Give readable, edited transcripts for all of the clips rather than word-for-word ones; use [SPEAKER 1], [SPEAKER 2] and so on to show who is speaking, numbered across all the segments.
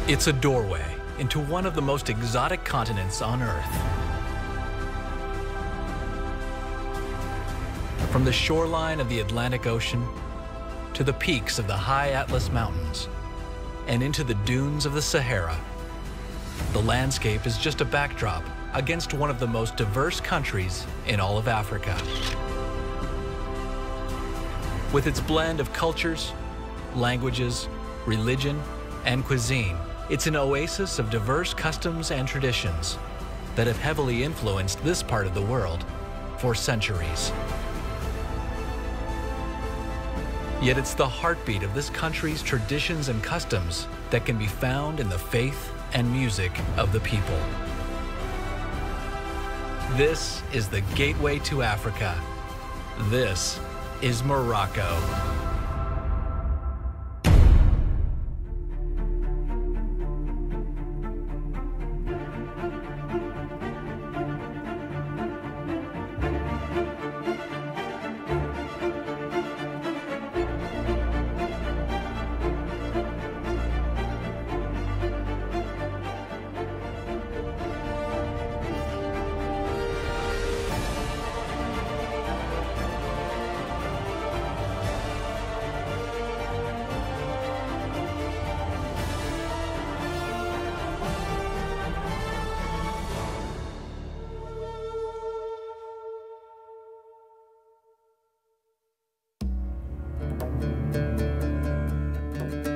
[SPEAKER 1] It's a doorway into one of the most exotic continents on Earth. From the shoreline of the Atlantic Ocean to the peaks of the high Atlas Mountains and into the dunes of the Sahara, the landscape is just a backdrop against one of the most diverse countries in all of Africa. With its blend of cultures, languages, religion, and cuisine, it's an oasis of diverse customs and traditions that have heavily influenced this part of the world for centuries. Yet it's the heartbeat of this country's traditions and customs that can be found in the faith and music of the people. This is the gateway to Africa. This is Morocco.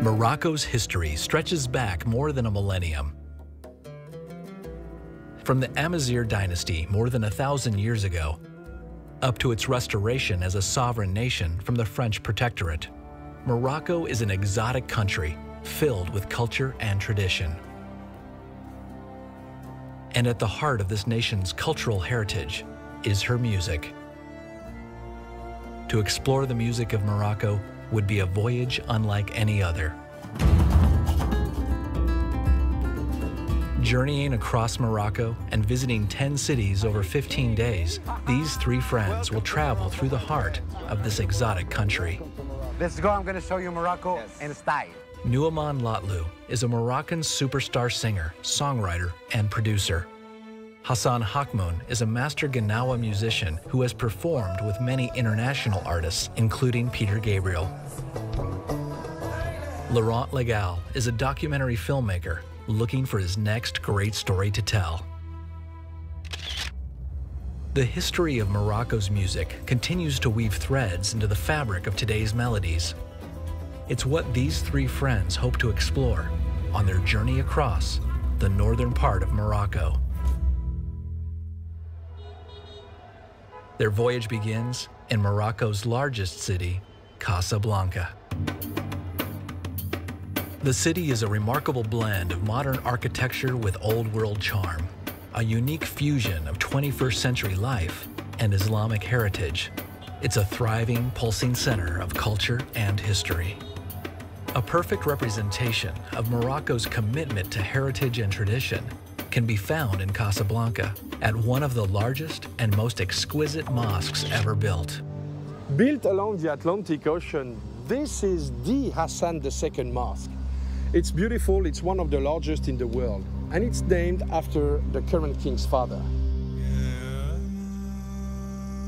[SPEAKER 1] Morocco's history stretches back more than a millennium. From the Amazigh dynasty more than 1,000 years ago, up to its restoration as a sovereign nation from the French protectorate, Morocco is an exotic country filled with culture and tradition. And at the heart of this nation's cultural heritage is her music. To explore the music of Morocco would be a voyage unlike any other. Journeying across Morocco and visiting 10 cities over 15 days, these three friends will travel through the heart of this exotic country.
[SPEAKER 2] Let's go, I'm going to show you Morocco in style.
[SPEAKER 1] Nouamane Lahlou is a Moroccan superstar singer, songwriter, and producer. Hassan Hakmoun is a master Gnawa musician who has performed with many international artists, including Peter Gabriel. Laurent Legal is a documentary filmmaker looking for his next great story to tell. The history of Morocco's music continues to weave threads into the fabric of today's melodies. It's what these three friends hope to explore on their journey across the northern part of Morocco. Their voyage begins in Morocco's largest city, Casablanca. The city is a remarkable blend of modern architecture with old-world charm, a unique fusion of 21st century life and Islamic heritage. It's a thriving, pulsing center of culture and history. A perfect representation of Morocco's commitment to heritage and tradition can be found in Casablanca at one of the largest and most exquisite mosques ever built.
[SPEAKER 3] Built along the Atlantic Ocean, this is the Hassan II Mosque. It's beautiful, it's one of the largest in the world, and it's named after the current king's father.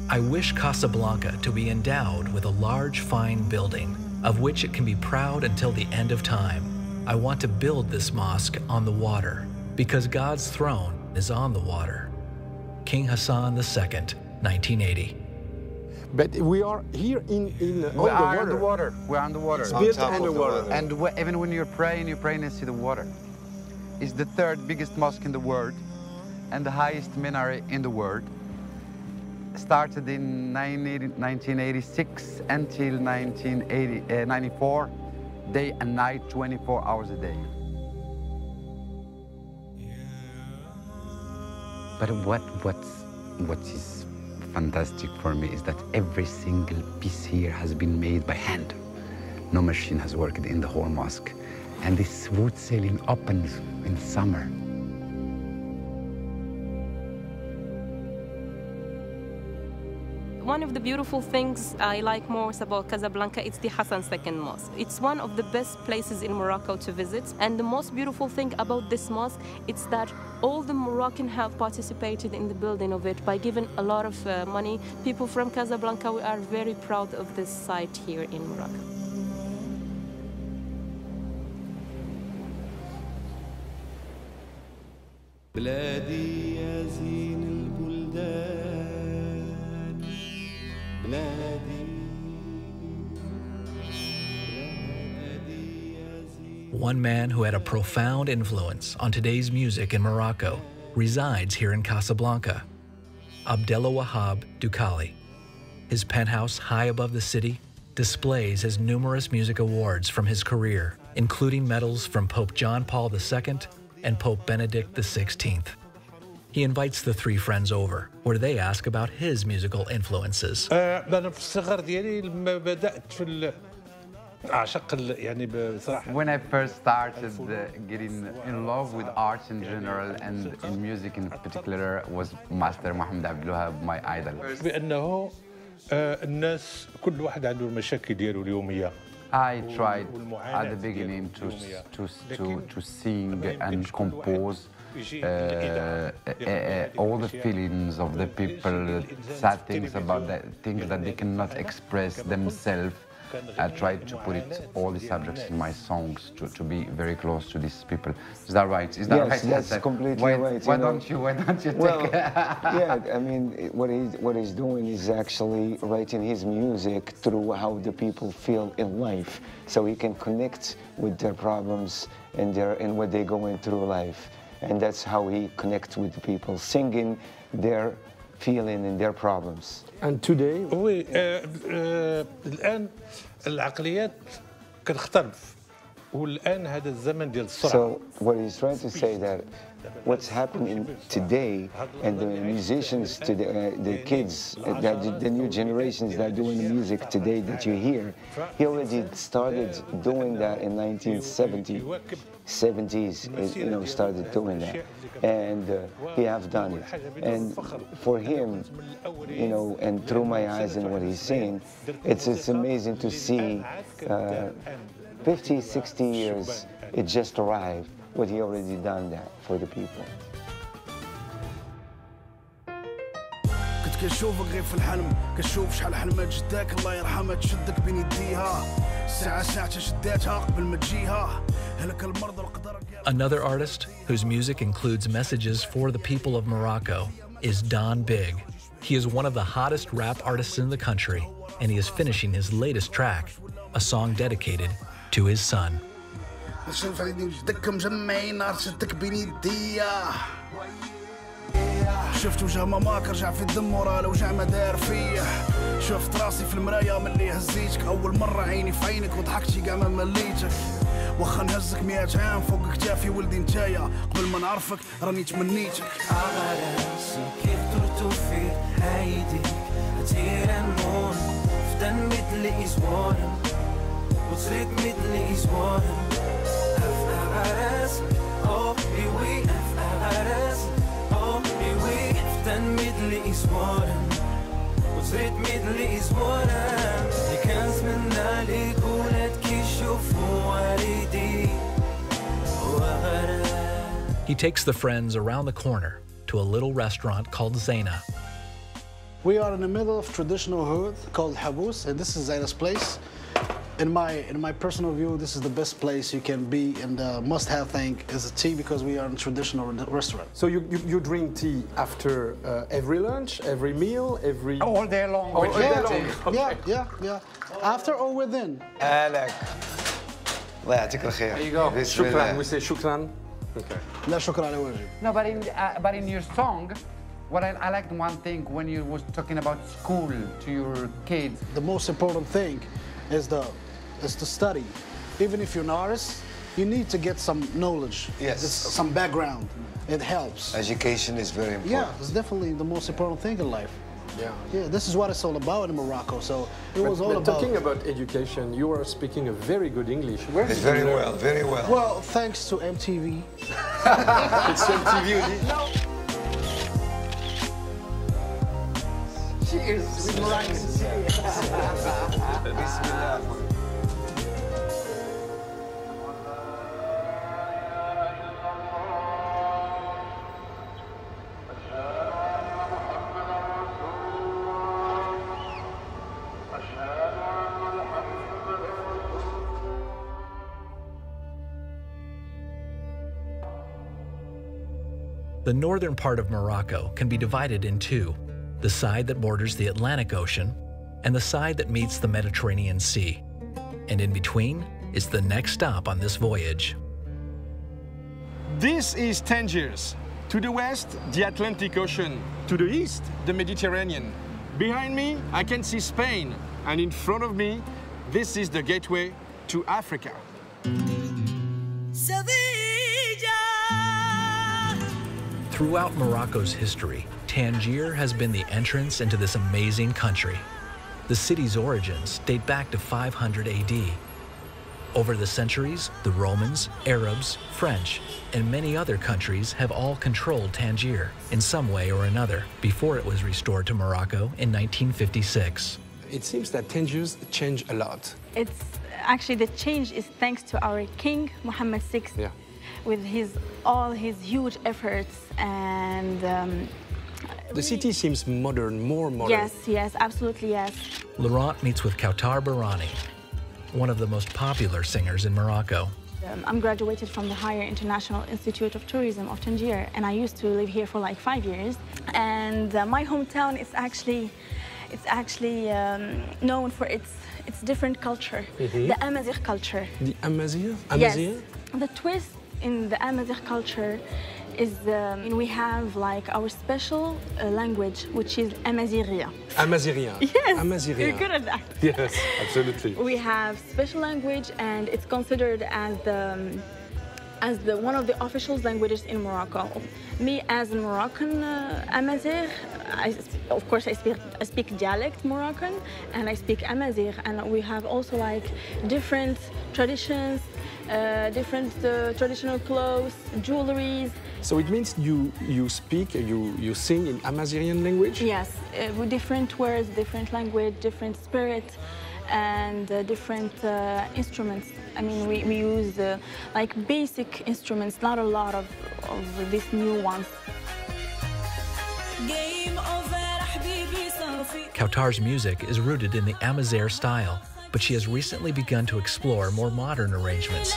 [SPEAKER 1] I wish Casablanca to be endowed with a large, fine building, of which it can be proud until the end of time. I want to build this mosque on the water, because God's throne is on the water. King Hassan II, 1980.
[SPEAKER 3] But we are here in
[SPEAKER 2] We are on the water. We're on the water.
[SPEAKER 3] It's built on the water.
[SPEAKER 2] And even when you're praying next to the water. It's the third biggest mosque in the world and the highest minaret in the world. Started in 1986 until 1994, day and night, 24 hours a day. But what is fantastic for me is that every single piece here has been made by hand. No machine has worked in the whole mosque. And this smooth sailing opens in summer.
[SPEAKER 4] one of the beautiful things I like most about Casablanca, it's the Hassan II Mosque. It's one of the best places in Morocco to visit. And the most beautiful thing about this mosque, it's that all the Moroccans have participated in the building of it by giving a lot of money. People from Casablanca, we are very proud of this site here in Morocco.
[SPEAKER 5] بلادي يا زين البلدان بلادي.
[SPEAKER 1] One man who had a profound influence on today's music in Morocco resides here in Casablanca, Abdelouhab Doukkali. His penthouse high above the city displays his numerous music awards from his career, including medals from Pope John Paul II and Pope Benedict XVI. He invites the three friends over, where they ask about his musical influences.
[SPEAKER 6] أنا في الصغر ديالي لما بدأت في أعشق يعني بصراحة.
[SPEAKER 2] When I first started getting in love with arts in general and in music in particular was Master Mohammed Abdelouhab, my idol.
[SPEAKER 6] بأنه الناس كل واحد عنده المشاكل ديالو اليومية.
[SPEAKER 2] I tried at the beginning to sing and compose all the feelings of the people, sad things about that, things that they cannot express themselves. I tried to put all the subjects in my songs to be very close to these people. Is that right? Is that
[SPEAKER 7] yes,
[SPEAKER 2] right?
[SPEAKER 7] That's completely right.
[SPEAKER 2] Why don't you take?
[SPEAKER 7] Well, yeah, I mean, what he's doing is actually writing his music through how the people feel in life, so he can connect with their problems and what they're going through life, and that's how he connects with the people, singing their feeling and their problems.
[SPEAKER 3] And today?
[SPEAKER 6] Oui, الآن العقليات كتختلف والآن هذا الزمن ديال السرعة.
[SPEAKER 7] So what he's trying to say that what's happening today and the musicians, the kids, the new generations that are doing the music today that you hear, he already started doing that in 1970s, you know, started doing that, and he have done it. And for him, you know, and through my eyes and what he's saying, it's amazing to see 50, 60 years, it just arrived, what he already done that for the people.
[SPEAKER 5] كنت كنشوفك غير في الحلم كنشوف شحال حلمات جداك الله يرحمها تشدك بين يديها ساعة ساعة شداتها قبل ما تجيها هلك المرضى القدر.
[SPEAKER 1] Another artist whose music includes messages for the people of Morocco is Don Bigg. He is one of the hottest rap artists in the country, and he is finishing his latest track, a song dedicated to his son.
[SPEAKER 5] نشوف عليدي وجدك مجمعين نار شدك بين يديا شفت وجه ماماك رجع في الدم ورا لو جع ما دار فيه شفت راسي في المرايا ملي هزيتك اول مرة عيني في عينك وضحكتي كاع ما مليتك واخا نهزك 100 عام فوق كتافي ولدي نتايا قبل ما نعرفك راني تمنيتك
[SPEAKER 8] على راسي كيف درتو في هايديك هتير المون فدن مثل إزوارم وصرت مثل إزوارم أفقع أوه بيوي أفقع أوه بيوي فدن مثل إزوارم وصرت مثل إزوارم اللي كان زمنا ليك ولاد كيشوفوا والدي
[SPEAKER 1] He takes the friends around the corner to a little restaurant called Zaina.
[SPEAKER 9] We are in the middle of traditional hood called Habous, and this is Zaina's place. In my personal view, this is the best place you can be, and the must-have thing is a tea because we are in a traditional restaurant.
[SPEAKER 3] So you drink tea after every lunch, every meal, every...
[SPEAKER 2] All day long.
[SPEAKER 3] All day long. Okay.
[SPEAKER 9] Yeah. After or within.
[SPEAKER 7] الله يعطيك الخير.
[SPEAKER 2] There you go.
[SPEAKER 3] Shukran. We say shukran. Okay.
[SPEAKER 9] لا شكرا على واجب.
[SPEAKER 2] No, but in your song, what I liked one thing when you was talking about school to your kids.
[SPEAKER 9] The most important thing is to study. Even if you're an artist, you need to get some knowledge.
[SPEAKER 7] Yes.
[SPEAKER 9] Some background. It helps.
[SPEAKER 7] Education is very important.
[SPEAKER 9] Yeah, it's definitely the most important thing in life.
[SPEAKER 3] Yeah,
[SPEAKER 9] this is what it's all about in Morocco. So it was all about.
[SPEAKER 3] Talking about education, you are speaking a very good English.
[SPEAKER 7] Where did very well, very well.
[SPEAKER 9] Well, thanks to MTV.
[SPEAKER 3] It's MTV.
[SPEAKER 2] She
[SPEAKER 3] is with meringues.
[SPEAKER 1] The northern part of Morocco can be divided in two, the side that borders the Atlantic Ocean and the side that meets the Mediterranean Sea. And in between is the next stop on this voyage.
[SPEAKER 3] This is Tangiers. To the west, the Atlantic Ocean. To the east, the Mediterranean. Behind me, I can see Spain. And in front of me, this is the gateway to Africa.
[SPEAKER 1] Throughout Morocco's history, Tangier has been the entrance into this amazing country. The city's origins date back to 500 AD. Over the centuries, the Romans, Arabs, French, and many other countries have all controlled Tangier in some way or another before it was restored to Morocco in 1956.
[SPEAKER 3] It seems that Tangiers changed a lot.
[SPEAKER 10] It's actually, the change is thanks to our king, Mohammed VI.
[SPEAKER 3] Yeah.
[SPEAKER 10] With all his huge efforts and
[SPEAKER 3] the city seems modern, more modern.
[SPEAKER 10] Yes, absolutely, yes.
[SPEAKER 1] Laurent meets with Kautar Barani, one of the most popular singers in Morocco.
[SPEAKER 10] I'm graduated from the Higher International Institute of Tourism of Tangier, and I used to live here for like 5 years. And my hometown is actually known for its different culture, the Amazigh culture.
[SPEAKER 3] The Amazigh?
[SPEAKER 10] Yes. The twist in the Amazigh culture is we have like our special language, which is Amazigh.
[SPEAKER 3] Amazigh.
[SPEAKER 10] Yes,
[SPEAKER 3] Amazigh.
[SPEAKER 10] you're good at that.
[SPEAKER 3] Yes, absolutely.
[SPEAKER 10] We have special language, and it's considered as one of the official languages in Morocco. Me, as a Moroccan Amazigh, of course I speak dialect Moroccan, and I speak Amazigh, and we have also like different traditions, different traditional clothes, jewelries.
[SPEAKER 3] So it means you sing in Amazighian language?
[SPEAKER 10] Yes, with different words, different language, different spirit, and different instruments. I mean, we use like basic instruments, not a lot of these new ones.
[SPEAKER 1] Kautar's music is rooted in the Amazigh style, but she has recently begun to explore more modern arrangements,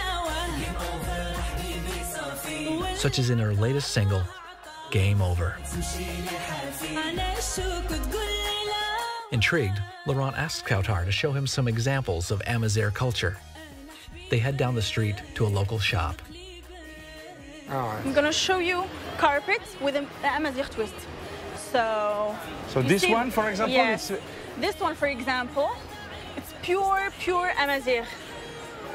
[SPEAKER 1] such as in her latest single, Game Over. Intrigued, Laurent asks Kautar to show him some examples of Amazigh culture. They head down the street to a local shop.
[SPEAKER 10] I'm gonna show you carpets with an Amazigh twist. So
[SPEAKER 3] this one, for example,
[SPEAKER 10] yes, this one, for example, it's pure Amazigh. You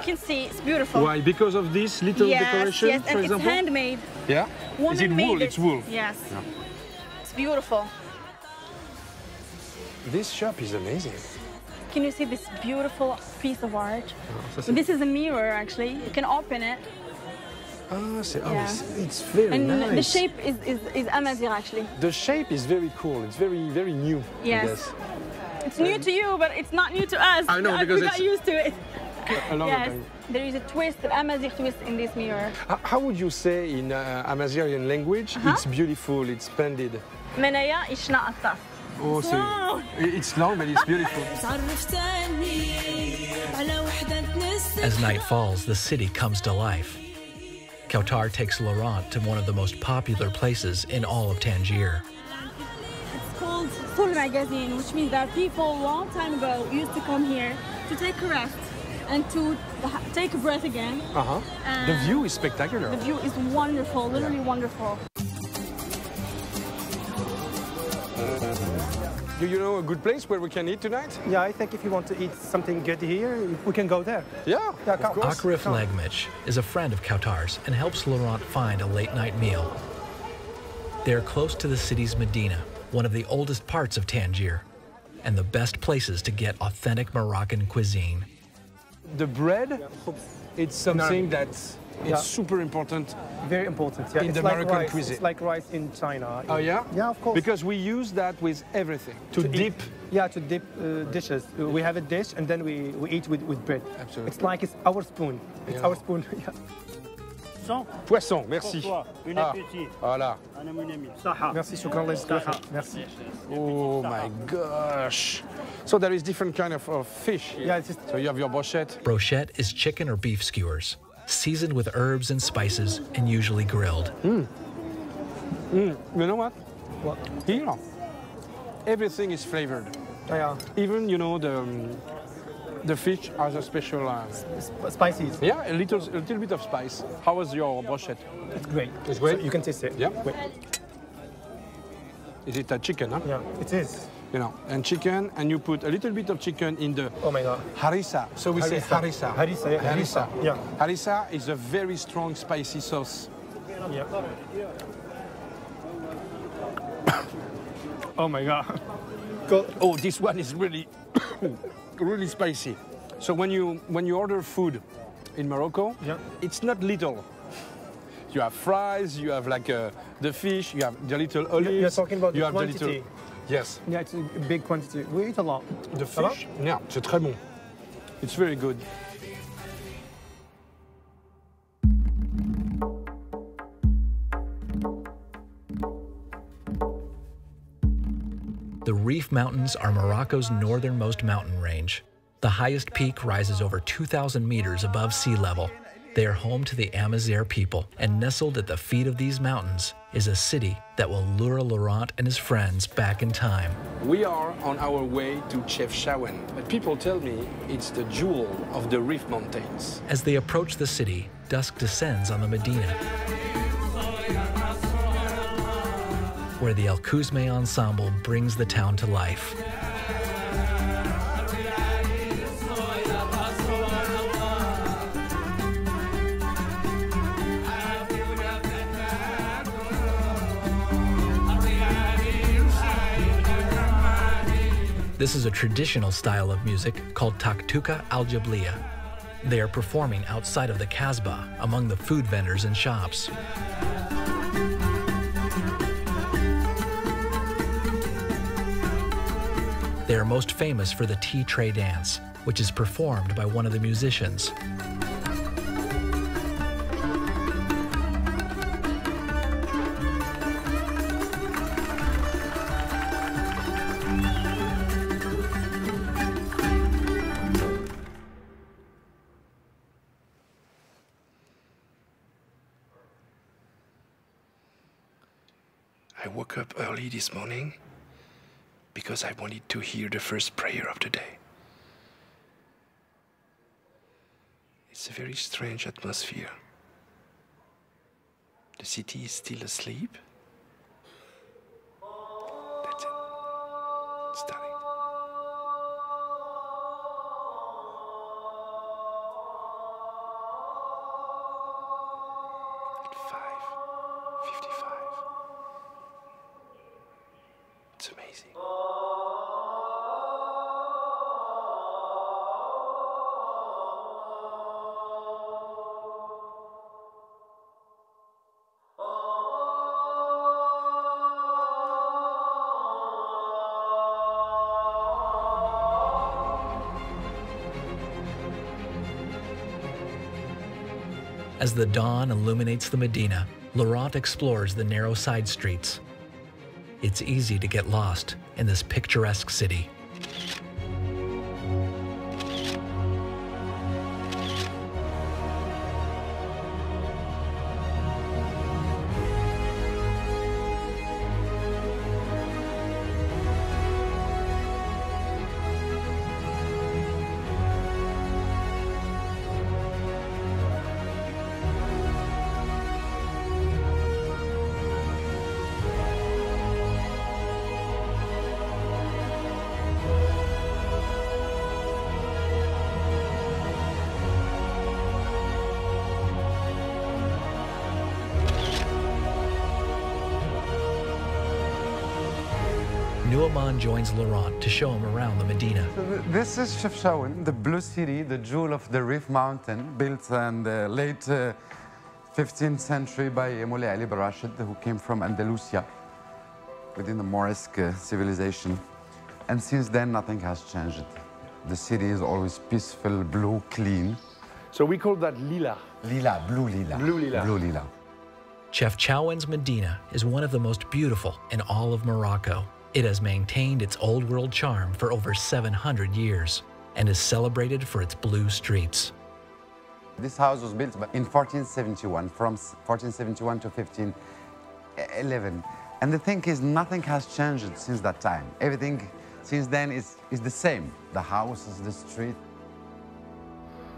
[SPEAKER 10] can see it's beautiful.
[SPEAKER 3] Why? Because of this little decoration,
[SPEAKER 10] yes,
[SPEAKER 3] for
[SPEAKER 10] and
[SPEAKER 3] example?
[SPEAKER 10] it's handmade.
[SPEAKER 3] Yeah?
[SPEAKER 10] Woman
[SPEAKER 3] Is it wool? It's wool.
[SPEAKER 10] Yes.
[SPEAKER 3] Yeah.
[SPEAKER 10] It's beautiful.
[SPEAKER 3] This shop is amazing.
[SPEAKER 10] Can you see this beautiful piece of art? This is a mirror, actually. You can open it.
[SPEAKER 3] It's very nice.
[SPEAKER 10] And the shape is Amazigh, actually.
[SPEAKER 3] The shape is very cool. It's very new.
[SPEAKER 10] Yes.
[SPEAKER 3] I guess.
[SPEAKER 10] It's new to you, but it's not new to us.
[SPEAKER 3] I know, because
[SPEAKER 10] we got used to it.
[SPEAKER 3] Yes,
[SPEAKER 10] there is a twist, an Amazigh twist in this mirror.
[SPEAKER 3] How would you say in Amazighian language, it's beautiful, it's splendid?
[SPEAKER 10] Menaya ishna atas.
[SPEAKER 3] Oh, so it's long, but it's beautiful.
[SPEAKER 1] As night falls, the city comes to life. Kautar takes Laurent to one of the most popular places in all of Tangier.
[SPEAKER 10] It's called Full Magazine, which means that people a long time ago used to come here to take a rest and to take a breath again.
[SPEAKER 3] The view is spectacular.
[SPEAKER 10] The view is wonderful, literally wonderful.
[SPEAKER 3] Do you know a good place where we can eat tonight?
[SPEAKER 11] Yeah, I think if you want to eat something good here, we can go there.
[SPEAKER 3] Yeah, of course.
[SPEAKER 1] Akrif Legmich is a friend of Kautar's and helps Laurent find a late-night meal. They are close to the city's Medina, one of the oldest parts of Tangier, and the best places to get authentic Moroccan cuisine.
[SPEAKER 3] The bread, it's something that It's super important.
[SPEAKER 11] Very important. Yeah,
[SPEAKER 3] In
[SPEAKER 11] it's
[SPEAKER 3] the
[SPEAKER 11] like
[SPEAKER 3] Moroccan
[SPEAKER 11] rice.
[SPEAKER 3] cuisine.
[SPEAKER 11] It's like rice in China.
[SPEAKER 3] Oh yeah?
[SPEAKER 11] Yeah, of course.
[SPEAKER 3] Because we use that with everything to dip.
[SPEAKER 11] Yeah, to dip dishes. We have a dish and then we eat with bread.
[SPEAKER 3] Absolutely.
[SPEAKER 11] It's like it's our spoon. It's our spoon. Yeah.
[SPEAKER 3] Poisson, merci.
[SPEAKER 12] Bon appétit.
[SPEAKER 3] Voilà.
[SPEAKER 12] أنا من يمين. صحة.
[SPEAKER 11] Merci, شكرا الله يجزاك. Merci.
[SPEAKER 3] Oh my gosh. So there is different kind of fish.
[SPEAKER 11] Yeah, it's just...
[SPEAKER 3] So you have your brochette.
[SPEAKER 1] Brochette is chicken or beef skewers, seasoned with herbs and spices and usually grilled.
[SPEAKER 3] You know what?
[SPEAKER 11] What?
[SPEAKER 3] Here, everything is flavored.
[SPEAKER 11] Yeah.
[SPEAKER 3] Even, you know, the fish has a special...
[SPEAKER 11] Spices.
[SPEAKER 3] Yeah, a little bit of spice. How was your brochette?
[SPEAKER 11] It's great.
[SPEAKER 3] It's great?
[SPEAKER 11] So you can taste it.
[SPEAKER 3] Yeah?
[SPEAKER 11] Wait.
[SPEAKER 3] Is it a chicken, huh?
[SPEAKER 11] Yeah, it is.
[SPEAKER 3] You know, and chicken, and you put a little bit of chicken in the...
[SPEAKER 11] Oh my God.
[SPEAKER 3] Harissa. So we say harissa.
[SPEAKER 11] Harissa, yeah.
[SPEAKER 3] Harissa.
[SPEAKER 11] Yeah.
[SPEAKER 3] Harissa is a very strong spicy sauce.
[SPEAKER 11] Yeah. Oh my God.
[SPEAKER 3] Oh, this one is really, really spicy. So when you order food in Morocco, it's not little. You have fries, you have like the fish, you have the little olives.
[SPEAKER 11] You're talking about
[SPEAKER 3] you
[SPEAKER 11] the
[SPEAKER 3] have
[SPEAKER 11] quantity.
[SPEAKER 3] The little, yes.
[SPEAKER 11] Yeah, it's a big quantity. We eat a lot.
[SPEAKER 3] The fish, yeah, c'est très bon. It's very good.
[SPEAKER 1] The Rif Mountains are Morocco's northernmost mountain range. The highest peak rises over 2,000 meters above sea level. They are home to the Amazigh people, and nestled at the feet of these mountains is a city that will lure Laurent and his friends back in time.
[SPEAKER 3] We are on our way to Chefchaouen, but people tell me it's the jewel of the Rif Mountains.
[SPEAKER 1] As they approach the city, dusk descends on the Medina, where the El Kouzmeh ensemble brings the town to life. This is a traditional style of music called Taktuka al-Jabliya. They are performing outside of the Kasbah among the food vendors and shops. They are most famous for the tea tray dance, which is performed by one of the musicians.
[SPEAKER 13] I woke up early this morning because I wanted to hear the first prayer of the day. It's a very strange atmosphere. The city is still asleep. That's it. It's starting. At 5:55. It's amazing.
[SPEAKER 1] As the dawn illuminates the Medina, Laurent explores the narrow side streets. It's easy to get lost in this picturesque city. Nouamane joins Laurent to show him around the Medina.
[SPEAKER 2] So this is Chefchaouen, the blue city, the jewel of the Rif Mountain, built in the late 15th century by Moulay Ali bin Rashid, who came from Andalusia within the Moresque civilization. And since then, nothing has changed. The city is always peaceful, blue, clean.
[SPEAKER 3] So we call that lila.
[SPEAKER 2] Lila, blue lila.
[SPEAKER 3] Blue lila.
[SPEAKER 2] Blue lila.
[SPEAKER 1] Chef Chouin's Medina is one of the most beautiful in all of Morocco. It has maintained its old world charm for over 700 years and is celebrated for its blue streets.
[SPEAKER 2] This house was built in 1471, from 1471 to 1511. And the thing is, nothing has changed since that time. Everything since then is the same. The houses, the street.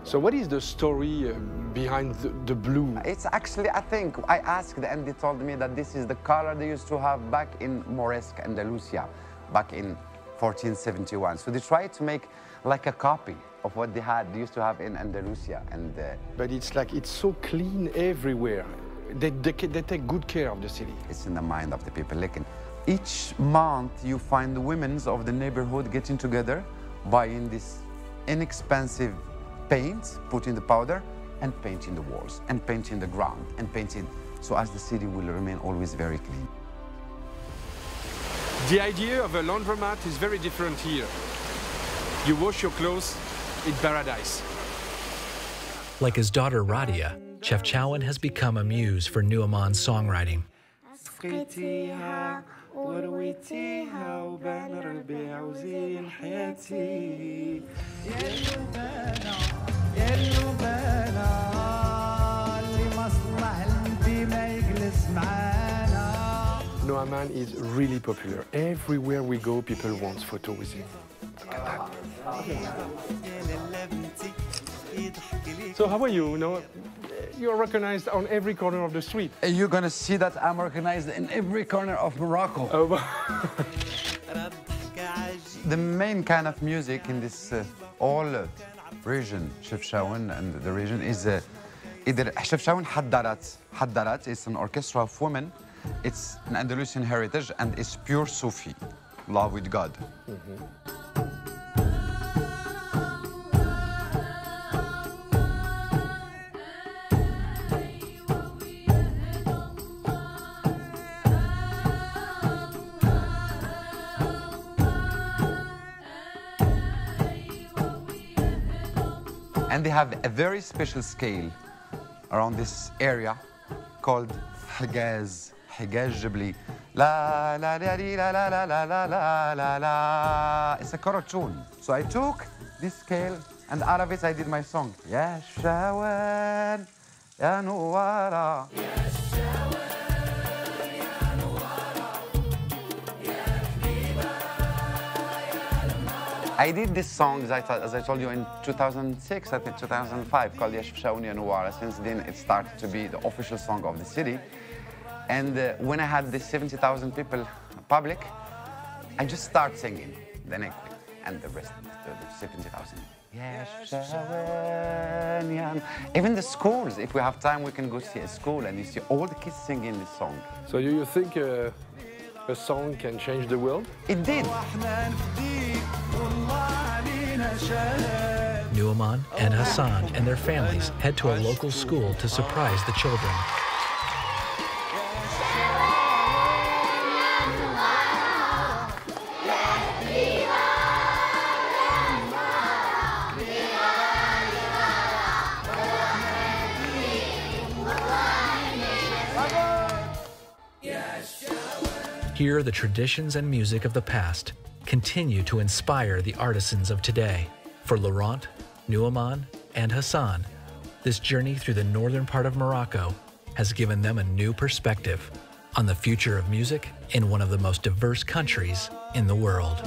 [SPEAKER 3] So what is the story behind the blue?
[SPEAKER 2] It's actually, I think, I asked and they told me that this is the color they used to have back in Moresque, Andalusia, back in 1471. So they tried to make like a copy of what they used to have in Andalusia.
[SPEAKER 3] But it's like, it's so clean everywhere. They take good care of the city.
[SPEAKER 2] It's in the mind of the people. Like each month you find the women of the neighborhood getting together, buying this inexpensive paint, putting the powder, and painting the walls, and painting the ground, and painting, so as the city will remain always very clean.
[SPEAKER 3] The idea of a laundromat is very different here. You wash your clothes in paradise.
[SPEAKER 1] Like his daughter Radia, Chef Chouin has become a muse for Nouamane's songwriting.
[SPEAKER 3] Nouamane is really popular. Everywhere we go, people want photo with him. Look at that. So how are you? You're recognized on every corner of the street.
[SPEAKER 2] You're gonna see that I'm recognized in every corner of Morocco.
[SPEAKER 3] Oh.
[SPEAKER 2] The main kind of music in this all region, Chef Chouin and the region, is either Chef Chouin Haddarat. Haddarat is an orchestra of women. It's an Andalusian heritage and it's pure Sufi, love with God. And they have a very special scale around this area called Higaz. Higaz Jibli. La la la la la la la la la la. It's a chord tune. So I took this scale and out of it I did my song. Ya Chouin, ya Nouara. I did this song, as I told you, in 2006, I think 2005, called Ya Chouin Ya Nouara. Since then, it started to be the official song of the city. And when I had this 70,000 people public, I just started singing. Then I quit, and the rest, the 70,000. Ya Chouin Ya. Even the schools, if we have time, we can go see a school, and you see all the kids singing this song.
[SPEAKER 3] So do you think a song can change the world?
[SPEAKER 2] It did.
[SPEAKER 1] Nouamane and Hassan and their families head to a local school to surprise the children. Here, the traditions and music of the past continue to inspire the artisans of today. For Laurent, Nouamane, and Hassan, this journey through the northern part of Morocco has given them a new perspective on the future of music in one of the most diverse countries in the world.